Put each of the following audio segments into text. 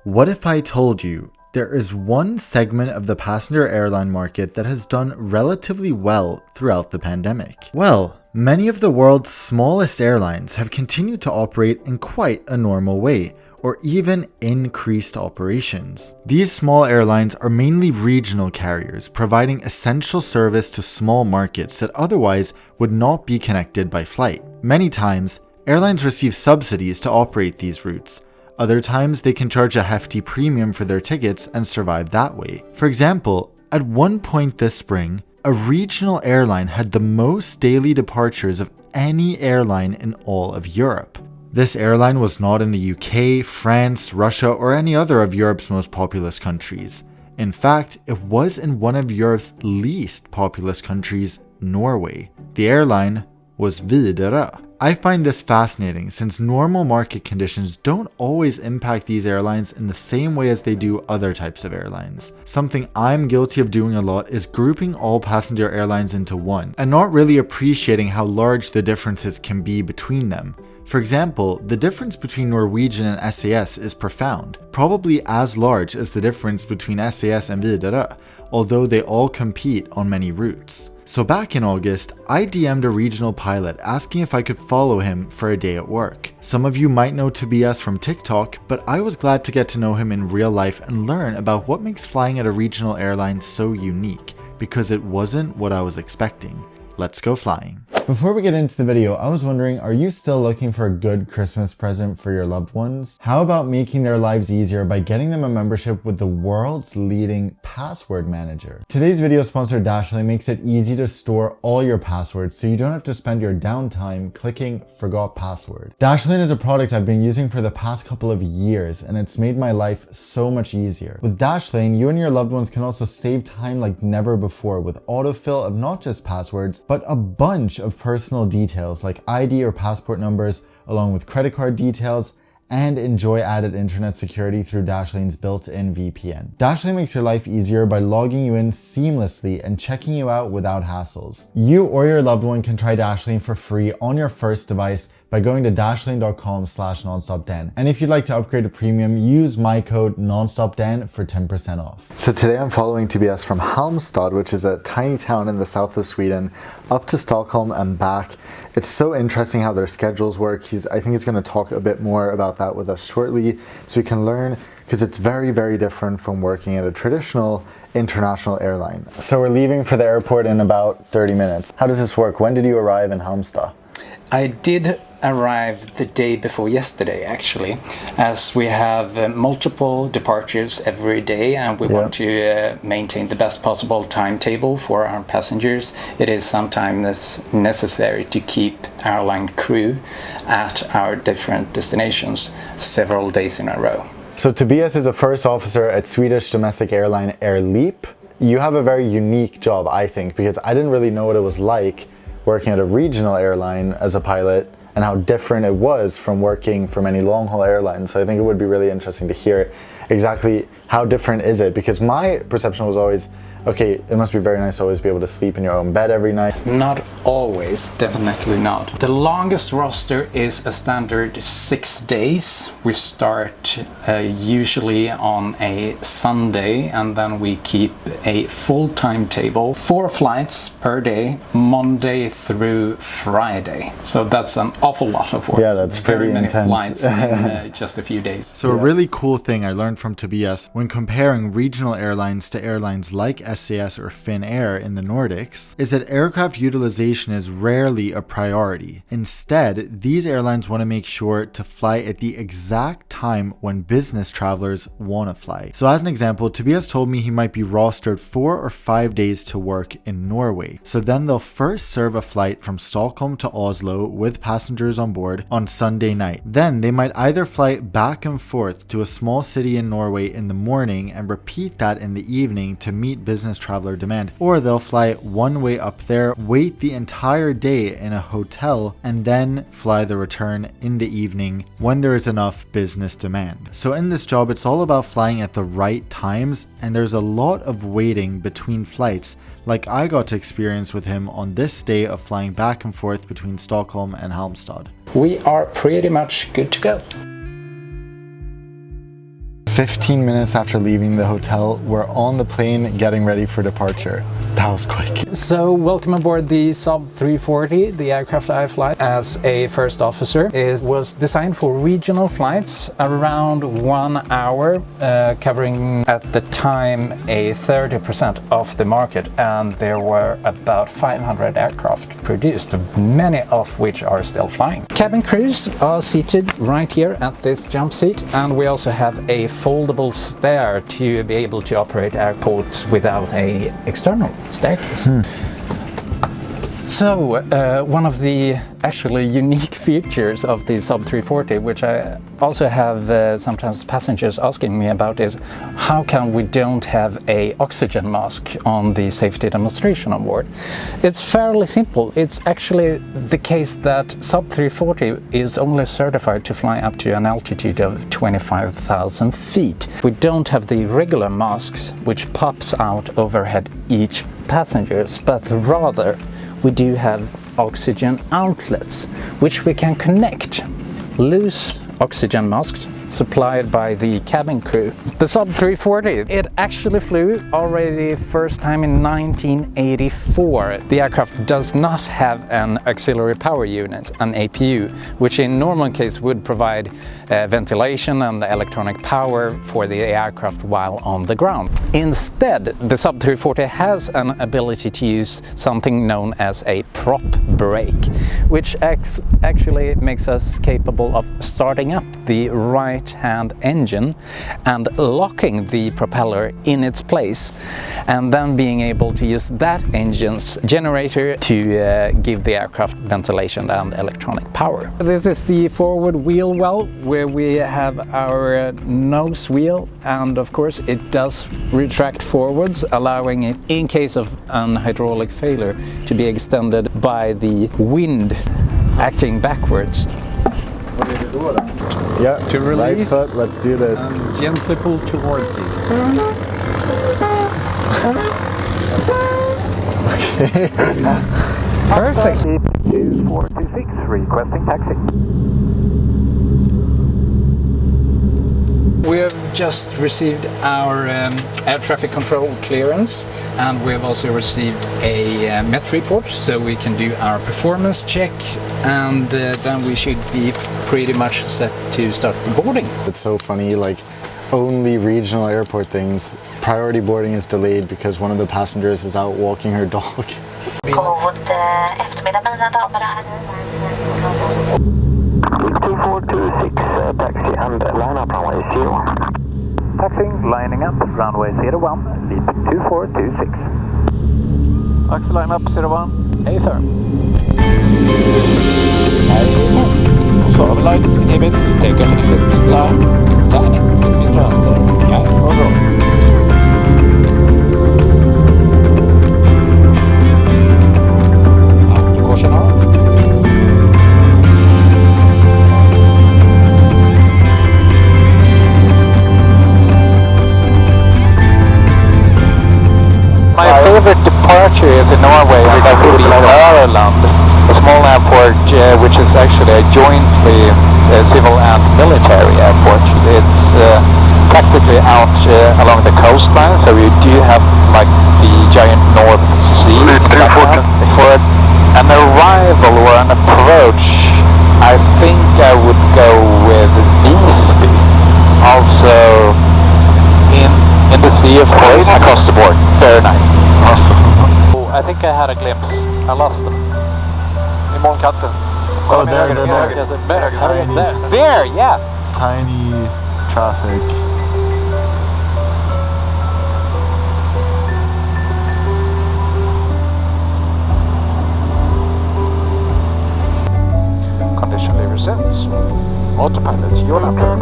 What if I told you there is one segment of the passenger airline market that has done relatively well throughout the pandemic? Well, many of the world's smallest airlines have continued to operate in quite a normal way, or even increased operations. These small airlines are mainly regional carriers, providing essential service to small markets that otherwise would not be connected by flight. Many times, airlines receive subsidies to operate these routes. Other times, they can charge a hefty premium for their tickets and survive that way. For example, at one point this spring, a regional airline had the most daily departures of any airline in all of Europe. This airline was not in the UK, France, Russia, or any other of Europe's most populous countries. In fact, it was in one of Europe's least populous countries, Norway. The airline was Widerøe. I find this fascinating since normal market conditions don't always impact these airlines in the same way as they do other types of airlines. Something I'm guilty of doing a lot is grouping all passenger airlines into one and not really appreciating how large the differences can be between them. For example, the difference between Norwegian and SAS is profound, probably as large as the difference between SAS and Widerøe, although they all compete on many routes. So back in August, I DM'd a regional pilot asking if I could follow him for a day at work. Some of you might know Tobias from TikTok, but I was glad to get to know him in real life and learn about what makes flying at a regional airline so unique, because it wasn't what I was expecting. Let's go flying. Before we get into the video, I was wondering, are you still looking for a good Christmas present for your loved ones? How about making their lives easier by getting them a membership with the world's leading password manager? Today's video sponsor Dashlane makes it easy to store all your passwords so you don't have to spend your downtime clicking forgot password. Dashlane is a product I've been using for the past couple of years and it's made my life so much easier. With Dashlane, you and your loved ones can also save time like never before with autofill of not just passwords, but a bunch of personal details like ID or passport numbers, along with credit card details, and enjoy added internet security through Dashlane's built-in VPN. Dashlane makes your life easier by logging you in seamlessly and checking you out without hassles. You or your loved one can try Dashlane for free on your first device by going to dashlane.com/nonstopdan. And if you'd like to upgrade to premium, use my code nonstopdan for 10% off. So today I'm following Tobias from Halmstad, which is a tiny town in the south of Sweden, up to Stockholm and back. It's so interesting how their schedules work. I think he's going to talk a bit more about that with us shortly so we can learn, because it's very, very different from working at a traditional international airline. So we're leaving for the airport in about 30 minutes. How does this work? When did you arrive in Halmstad? I did arrive the day before yesterday, actually, as we have multiple departures every day and we want to maintain the best possible timetable for our passengers. It is sometimes necessary to keep airline crew at our different destinations several days in a row. So Tobias is a first officer at Swedish domestic airline Airleap. You have a very unique job, I think, because I didn't really know what it was like working at a regional airline as a pilot and how different it was from working for many long-haul airlines. So I think it would be really interesting to hear exactly how different is it, because my perception was always, okay, it must be very nice to always be able to sleep in your own bed every night. Not always, definitely not. The longest roster is a standard 6 days. We start usually on a Sunday and then we keep a full timetable, 4 flights per day, Monday through Friday. So that's an awful lot of work. Yeah, that's pretty many intense. Flights in just a few days. So a really cool thing I learned from Tobias when comparing regional airlines to airlines like SAS or Finnair in the Nordics is that aircraft utilization is rarely a priority. Instead, these airlines want to make sure to fly at the exact time when business travelers want to fly. So as an example, Tobias told me he might be rostered 4 or 5 days to work in Norway. So then they'll first serve a flight from Stockholm to Oslo with passengers on board on Sunday night. Then they might either fly back and forth to a small city in Norway in the morning and repeat that in the evening to meet business traveler demand, or they'll fly one way up there, wait the entire day in a hotel, and then fly the return in the evening when there is enough business demand. So in this job, it's all about flying at the right times, and there's a lot of waiting between flights, like I got to experience with him on this day of flying back and forth between Stockholm and Halmstad. We are pretty much good to go. 15 minutes after leaving the hotel, we're on the plane getting ready for departure. That was quick. So welcome aboard the Saab 340, the aircraft I fly as a first officer. It was designed for regional flights around 1 hour, covering at the time a 30% of the market, and there were about 500 aircraft produced, many of which are still flying. Cabin crews are seated right here at this jump seat, and we also have a foldable stair to be able to operate airports without a external staircase. So, one of the actually unique features of the Saab 340, which I also have sometimes passengers asking me about, is how come we don't have a oxygen mask on the safety demonstration on board? It's fairly simple. It's actually the case that Saab 340 is only certified to fly up to an altitude of 25,000 feet. We don't have the regular masks which pops out overhead each passengers, but rather we do have oxygen outlets, which we can connect. Loose oxygen masks supplied by the cabin crew. The Saab 340, it actually flew already first time in 1984. The aircraft does not have an auxiliary power unit, an APU, which in normal case would provide ventilation and electronic power for the aircraft while on the ground. Instead, the Saab 340 has an ability to use something known as a prop brake, which actually makes us capable of starting up the right-hand engine and locking the propeller in its place, and then being able to use that engine's generator to give the aircraft ventilation and electronic power. This is the forward wheel well, where we have our nose wheel, and of course it does retract forwards, allowing it, in case of an hydraulic failure, to be extended by the wind acting backwards. Yeah, To release, right foot, let's do this. and gently pull towards you. Perfect. 2426, requesting taxi. We have just received our air traffic control clearance, and we have also received a MET report, so we can do our performance check, and then we should be pretty much set to start the boarding. It's so funny, like only regional airport things. Priority boarding is delayed because one of the passengers is out walking her dog. God eftermiddag mina damer och herrar. 2426, taxi and line up runway 01. Taxiing, lining up, runway 01, leap 2426. Taxi line up 01, hey sir. Lights inhibit, take off inhibit, loud, tiny, mid-transfer, yeah, over. My favorite departure is in Norway, that would be Airlines, a small airport which is actually a jointly civil and military airport. It's practically out along the coastline, so you do have like the giant North Sea. For an arrival or an approach, I think I would go with Visby. Also in the sea, of course, across the board. Very nice. Awesome. I think I had a glimpse. I lost them. Imorgon katten. Oh, there. There, yeah. Tiny traffic. Condition lever sets. Autopilot, your laptop.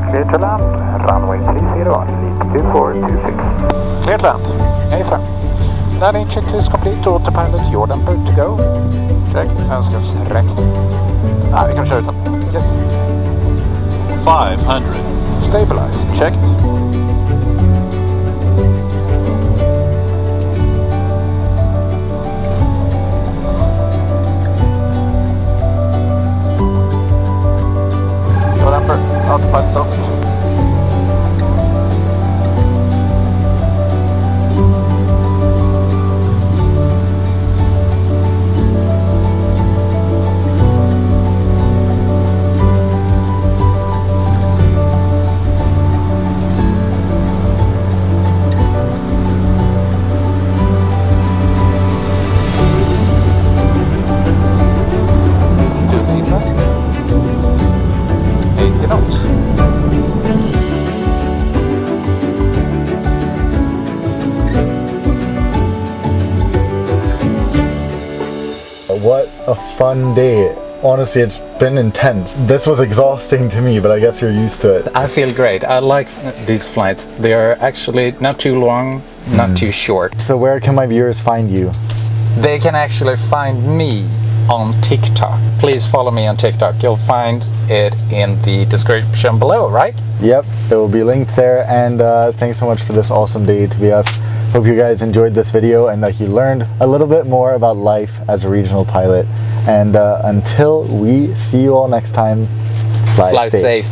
Clear to land, runway 30, leap 2426. Clear to land, hey sir. Landing checklist complete, autopilot, your number to go. Check, önskans rätt. Vi kan köra utan. Yes. 500. Stabilize, checked. autopilot stop. What a fun day. Honestly, it's been intense. This was exhausting to me, but I guess you're used to it. I feel great. I like these flights. They are actually not too long, not too short. So where can my viewers find you? They can actually find me on TikTok. Please follow me on TikTok. You'll find it in the description below, right? Yep, it will be linked there. And thanks so much for this awesome day, Tobias. Hope you guys enjoyed this video and that you learned a little bit more about life as a regional pilot. And until we see you all next time, fly safe.